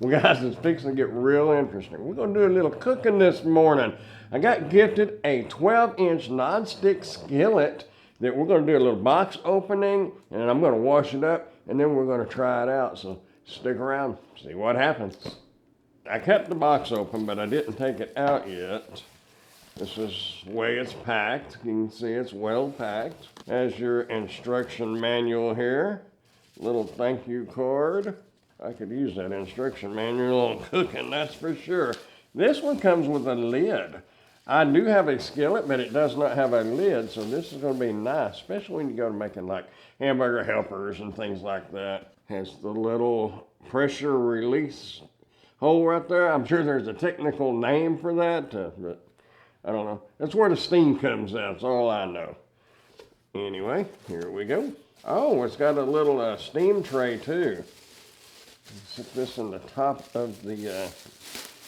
Well, guys, it's fixing to get real interesting. We're going to do a little cooking this morning. I got gifted a 12-inch nonstick skillet that we're going to do a little box opening, and I'm going to wash it up, and then we're going to try it out. So stick around, see what happens. I kept the box open, but I didn't take it out yet. This is the way it's packed. You can see it's well packed. As your instruction manual here, little thank you card. I could use that instruction manual on cooking, that's for sure. This one comes with a lid. I do have a skillet, but it does not have a lid, so this is going to be nice, especially when you go to making like hamburger helpers and things like that. Has the little pressure release hole right there. I'm sure there's a technical name for that, but I don't know. That's where the steam comes out, that's all I know. Anyway, here we go. Oh, it's got a little steam tray too. Sit this in the top of the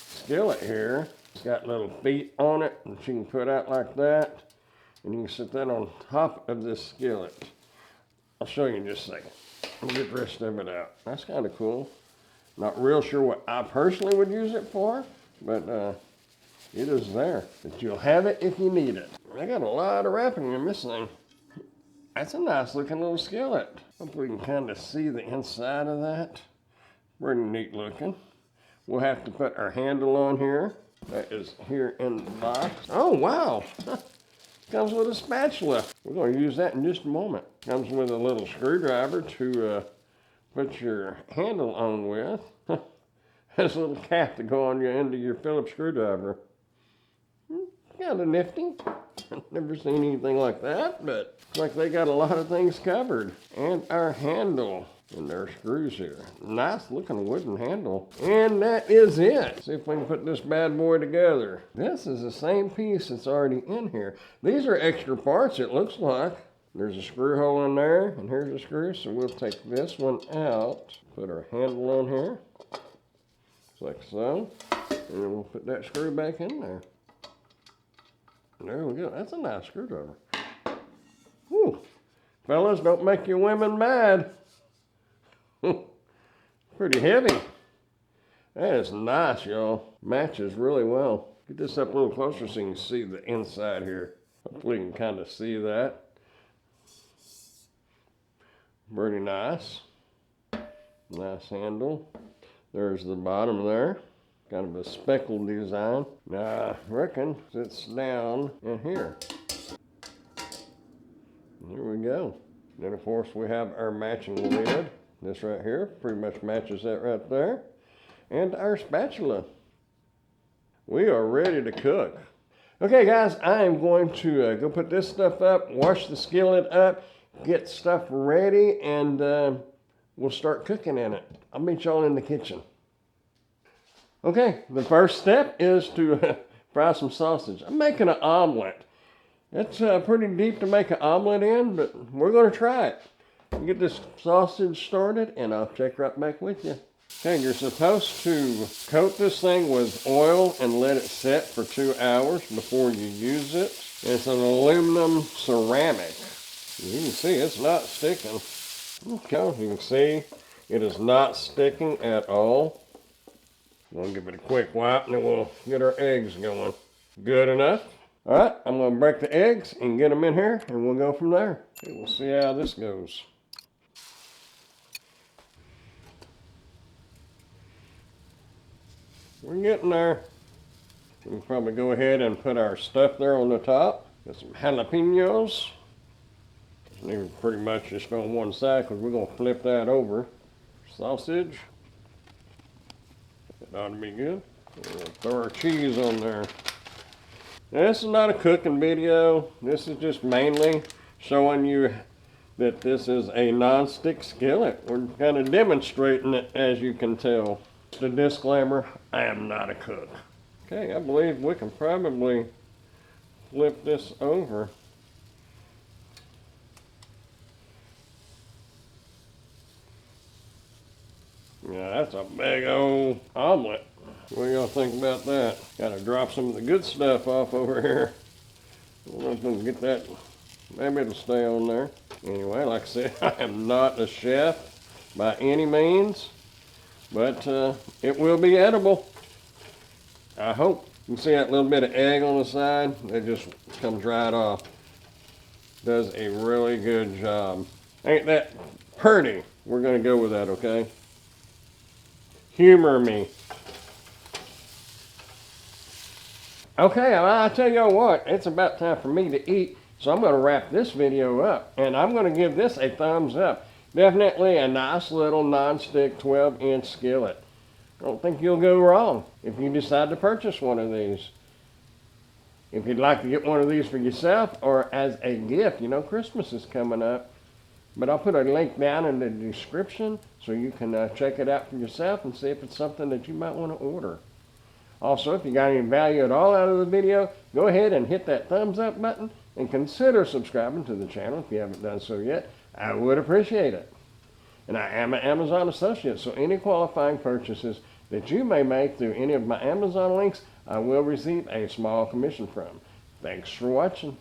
skillet here. It's got little feet on it that you can put out like that. And you can sit that on top of this skillet. I'll show you in just a second. We'll get the rest of it out. That's kind of cool. Not real sure what I personally would use it for, but it is there. But you'll have it if you need it. I got a lot of wrapping in this thing. That's a nice looking little skillet. Hopefully we can kind of see the inside of that. Pretty neat looking. We'll have to put our handle on here. That is here in the box. Oh, wow. Comes with a spatula. We're going to use that in just a moment. Comes with a little screwdriver to put your handle on with. Has a little cap to go on your end of your Phillips screwdriver. Kind of nifty. I've never seen anything like that, but looks like they got a lot of things covered. And our handle. And there are screws here. Nice looking wooden handle. And that is it. See if we can put this bad boy together. This is the same piece that's already in here. These are extra parts, it looks like. There's a screw hole in there, and here's a screw. So we'll take this one out, put our handle on here, like so. And then we'll put that screw back in there. There we go. That's a nice screwdriver. Whew. Fellas, don't make your women mad. Pretty heavy. That is nice, y'all. Matches really well. Get this up a little closer so you can see the inside here. Hopefully you can kind of see that. Pretty nice. Nice handle. There's the bottom there. Kind of a speckled design. Now I reckon it's down in here. There we go. Then of course we have our matching lid. This right here pretty much matches that right there. And our spatula. We are ready to cook. Okay guys, I am going to go put this stuff up, wash the skillet up, get stuff ready, and we'll start cooking in it. I'll meet y'all in the kitchen. Okay, the first step is to fry some sausage. I'm making an omelet. It's pretty deep to make an omelet in, but we're going to try it. Get this sausage started, and I'll check right back with you. Okay, you're supposed to coat this thing with oil and let it set for 2 hours before you use it. It's an aluminum ceramic. You can see it's not sticking. Okay, you can see it is not sticking at all. We'll give it a quick wipe, and then we'll get our eggs going. Good enough. All right, I'm going to break the eggs and get them in here, and we'll go from there. Okay, we'll see how this goes. We're getting there. We can probably go ahead and put our stuff there on the top. Got some jalapenos. Leave it pretty much just on one side because we're going to flip that over. Sausage. That ought to be good. We'll throw our cheese on there. Now, this is not a cooking video. This is just mainly showing you that this is a non-stick skillet. We're kind of demonstrating it, as you can tell. Just a disclaimer, I am not a cook. Okay, I believe we can probably flip this over. Yeah, that's a big old omelet. What do y'all think about that? Gotta drop some of the good stuff off over here. I don't know if we can get that. Maybe it'll stay on there. Anyway, like I said, I am not a chef by any means. but it will be edible. I hope. You can see that little bit of egg on the side? It just comes right off. Does a really good job. Ain't that pretty? We're going to go with that, okay? Humor me. Okay, I'll tell you what, it's about time for me to eat, so I'm going to wrap this video up, and I'm going to give this a thumbs up. Definitely a nice little non-stick 12-inch skillet. I don't think you'll go wrong if you decide to purchase one of these. If you'd like to get one of these for yourself or as a gift, you know Christmas is coming up. But I'll put a link down in the description so you can check it out for yourself and see if it's something that you might want to order. Also, if you got any value at all out of the video, go ahead and hit that thumbs up button and consider subscribing to the channel if you haven't done so yet. I would appreciate it. And I am an Amazon associate, so any qualifying purchases that you may make through any of my Amazon links, I will receive a small commission from. Thanks for watching.